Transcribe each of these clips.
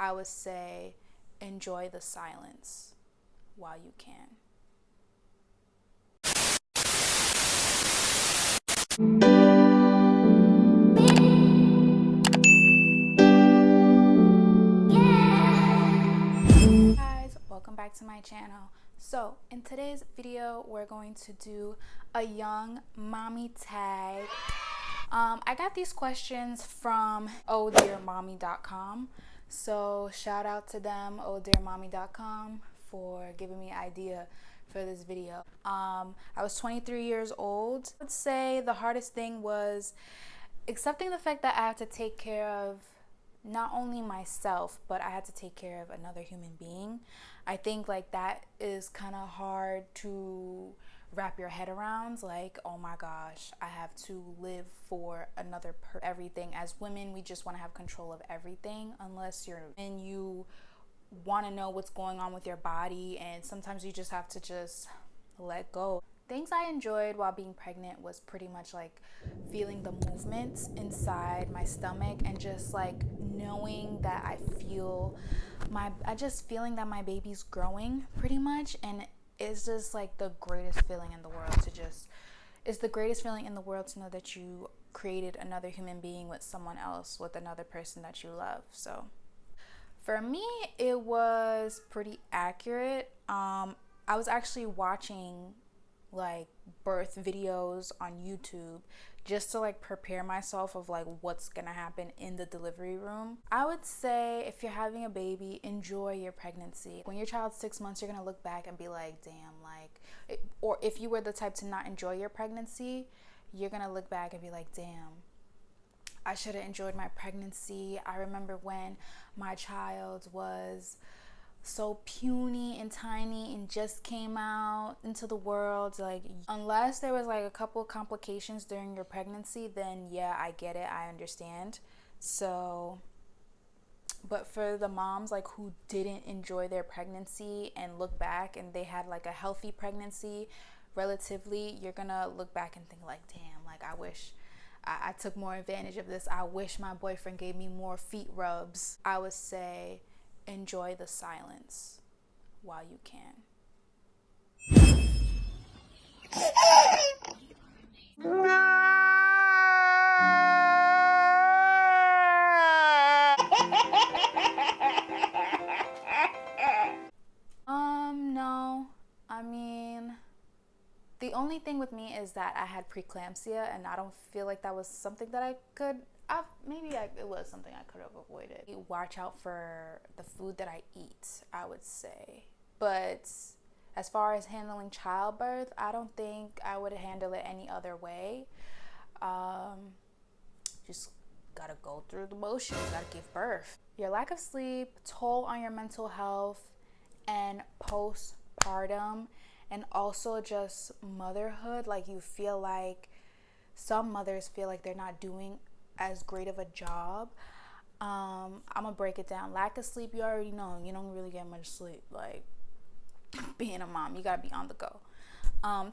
I would say enjoy the silence while you can. Guys, welcome back to my channel. So in today's video, we're going to do a young mommy tag. I got these questions from ohdearmommy.com. So shout out to them, ohdearmommy.com, for giving me an idea for this video. I was 23 years old. I would say the hardest thing was accepting the fact that I have to take care of not only myself, but I had to take care of another human being. I think like that is kind of hard to wrap your head around. Like, oh my gosh, I have to live for another person. Everything. As women, we just want to have control of everything, unless you're and you want to know what's going on with your body, and sometimes you just have to just let go. Things I enjoyed while being pregnant was pretty much like feeling the movements inside my stomach and just like knowing that I just feeling that my baby's growing pretty much. And it's just like the greatest feeling in the world it's the greatest feeling in the world to know that you created another human being with someone else, with another person that you love. So for me, it was pretty accurate. I was actually watching like birth videos on YouTube just to like prepare myself of like what's gonna happen in the delivery room. I would say if you're having a baby, enjoy your pregnancy. When your child's 6 months, you're gonna look back and be like, damn, or if you were the type to not enjoy your pregnancy, you're gonna look back and be like, damn, I should have enjoyed my pregnancy. I remember when my child was so puny and tiny and just came out into the world. Like, unless there was like a couple complications during your pregnancy, then yeah, I get it, I understand. So, but for the moms like who didn't enjoy their pregnancy and look back and they had like a healthy pregnancy relatively, you're gonna look back and think like, damn, like I wish I took more advantage of this. I wish my boyfriend gave me more feet rubs. I would say enjoy the silence while you can. No. I mean, the only thing with me is that I had preeclampsia, and I don't feel like that was something that I could it was something I could have avoided. Watch out for the food that I eat, I would say. But as far as handling childbirth, I don't think I would handle it any other way. Just gotta go through the motions, gotta give birth. Your lack of sleep, toll on your mental health, and postpartum, and also just motherhood. Like, you feel like some mothers feel like they're not doing as great of a job. I'm gonna break it down. Lack of sleep, you already know, you don't really get much sleep. Like, being a mom, you gotta be on the go.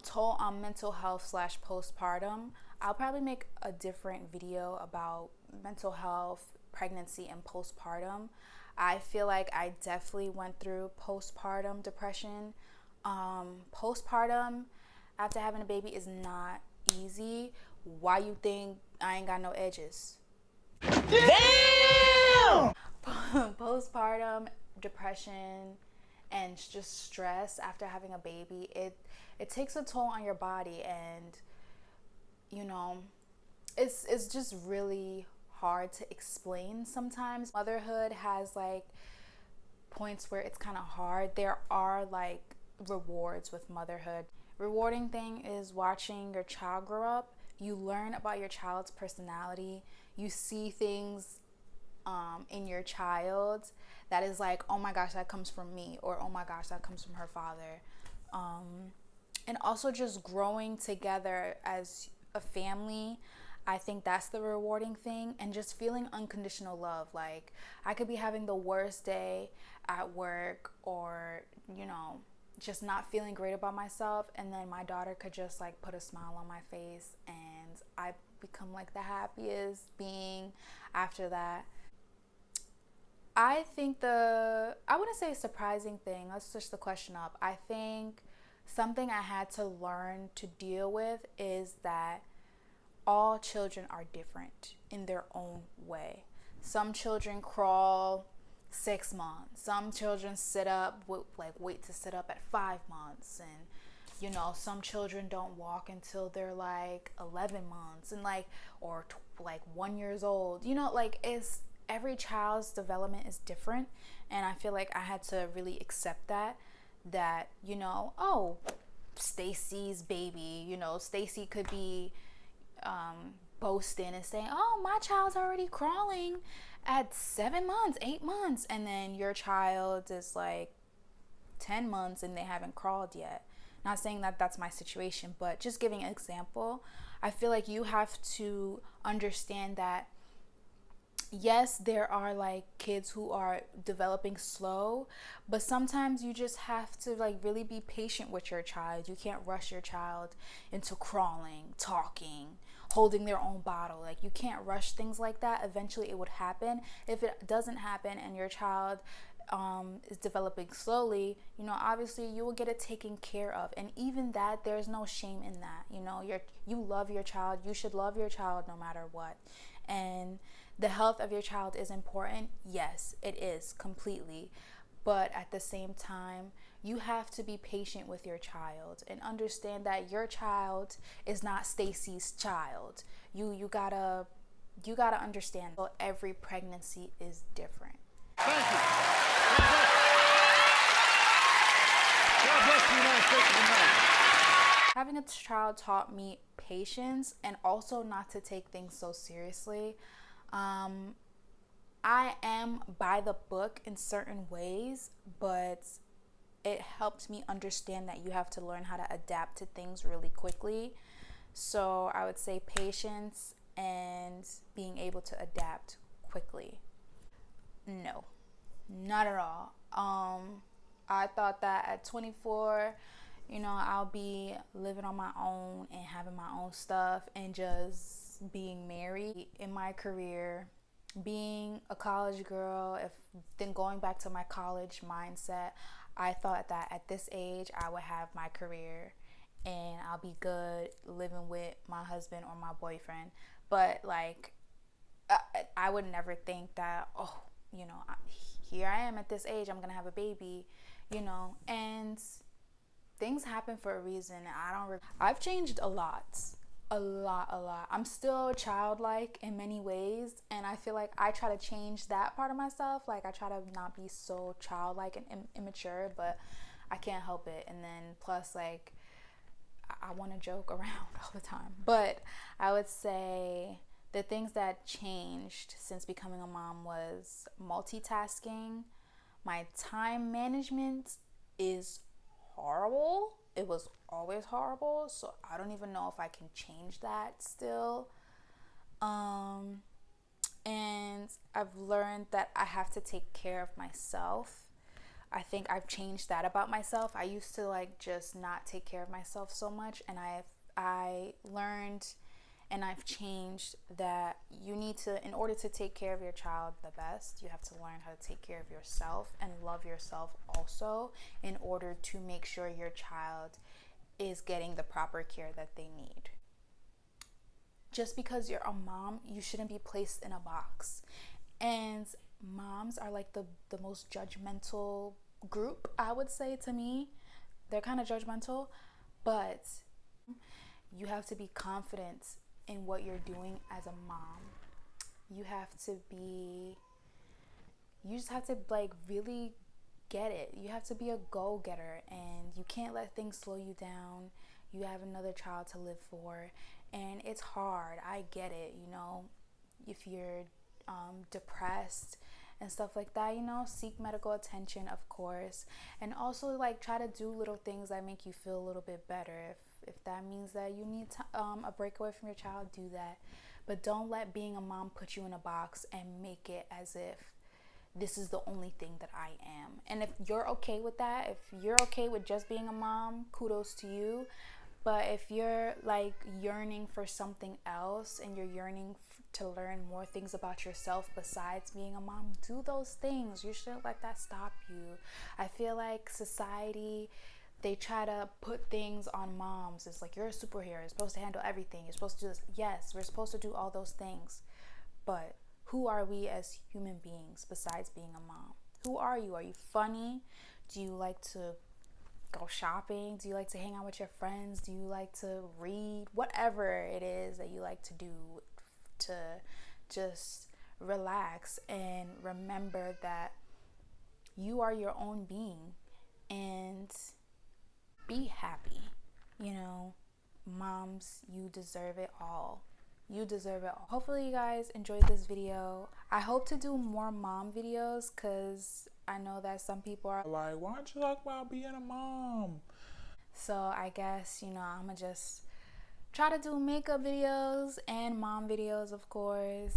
Toll on mental health / postpartum. I'll probably make a different video about mental health, pregnancy, and postpartum. I feel like I definitely went through postpartum depression. Postpartum after having a baby is not easy. Why you think I ain't got no edges? Damn! Postpartum depression and just stress after having a baby, it takes a toll on your body, and you know, it's just really hard to explain sometimes. Motherhood has like points where it's kind of hard. There are like rewards with motherhood. Rewarding thing is watching your child grow up. You learn about your child's personality. You see things in your child that is like, oh my gosh, that comes from me, or oh my gosh, that comes from her father. And also just growing together as a family. I think that's the rewarding thing, and just feeling unconditional love. Like, I could be having the worst day at work, or, you know, just not feeling great about myself, and then my daughter could just like put a smile on my face, and I become like the happiest being after that. I think I wouldn't say surprising thing, let's switch the question up. I think something I had to learn to deal with is that all children are different in their own way. Some children crawl 6 months. Some children sit up, wait to sit up at 5 months. And, some children don't walk until they're like 11 months and or 1 year old. Every child's development is different. And I feel like I had to really accept that, oh, Stacy's baby, Stacy could be boasting and saying, oh, my child's already crawling at 7 months, 8 months, and then your child is like 10 months and they haven't crawled yet. Not saying that that's my situation, but just giving an example. I feel like you have to understand that yes, there are kids who are developing slow, but sometimes you just have to really be patient with your child. You can't rush your child into crawling, talking, holding their own bottle. You can't rush things like that. Eventually it would happen. If it doesn't happen and your child is developing slowly, obviously you will get it taken care of. And even that, there's no shame in that. You love your child. You should love your child no matter what. And the health of your child is important. Yes, it is completely. But at the same time, you have to be patient with your child and understand that your child is not Stacy's child. You gotta understand. So every pregnancy is different. Thank you. God bless the United States of America. Having a child taught me patience and also not to take things so seriously. I am by the book in certain ways, but it helped me understand that you have to learn how to adapt to things really quickly. So I would say patience and being able to adapt quickly. No, not at all. I thought that at 24, I'll be living on my own and having my own stuff and just being married in my career, being a college girl. Then going back to my college mindset, I thought that at this age I would have my career and I'll be good living with my husband or my boyfriend. But I would never think that, here I am at this age, I'm gonna have a baby, and things happen for a reason. I've changed a lot. I'm still childlike in many ways, and I feel like I try to change that part of myself. I try to not be so childlike and immature, but I can't help it. And then plus I want to joke around all the time. But I would say the things that changed since becoming a mom was multitasking. My time management is horrible. It was always horrible, so I don't even know if I can change that still. And I've learned that I have to take care of myself. I think I've changed that about myself. I used to just not take care of myself so much, and I learned and I've changed that you need to, in order to take care of your child the best, you have to learn how to take care of yourself and love yourself also, in order to make sure your child is getting the proper care that they need. Just because you're a mom, you shouldn't be placed in a box. And moms are the most judgmental group, I would say, to me. They're kind of judgmental, but you have to be confident in what you're doing as a mom. You just have to really get it. You have to be a go-getter, and you can't let things slow you down. You have another child to live for, and it's hard. I get it, if you're depressed and stuff like that, seek medical attention, of course, and also try to do little things that make you feel a little bit better. If that means that you need a breakaway from your child, do that. But don't let being a mom put you in a box and make it as if this is the only thing that I am. And if you're okay with that, if you're okay with just being a mom, kudos to you. But if you're yearning for something else, and you're yearning to learn more things about yourself besides being a mom, do those things. You shouldn't let that stop you. I feel like society, they try to put things on moms. It's like, you're a superhero, you're supposed to handle everything, you're supposed to do this. Yes, we're supposed to do all those things, but who are we as human beings besides being a mom? Who are you? Are you funny? Do you like to go shopping? Do you like to hang out with your friends? Do you like to read? Whatever it is that you like to do to just relax and remember that you are your own being and be happy. You know, moms, you deserve it all. You deserve it all. Hopefully you guys enjoyed this video. I hope to do more mom videos because I know that some people are like, why don't you talk about being a mom? So I guess, you know, I'm gonna just try to do makeup videos and mom videos, of course.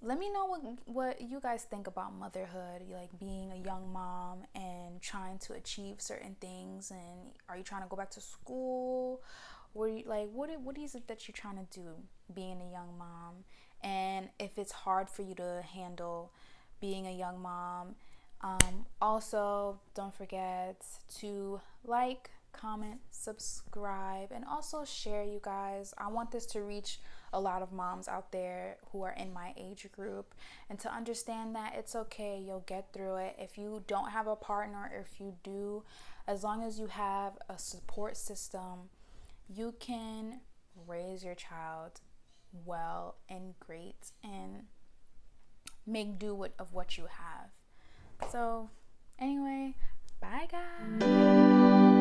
Let me know what you guys think about motherhood, like being a young mom and trying to achieve certain things. And are you trying to go back to school? What is it that you're trying to do being a young mom? And if it's hard for you to handle being a young mom. Also, don't forget to like, comment, subscribe, and also share, you guys. I want this to reach a lot of moms out there who are in my age group, and to understand that it's okay, you'll get through it. If you don't have a partner, or if you do, as long as you have a support system, you can raise your child well and great and make do of what you have. So anyway, bye guys.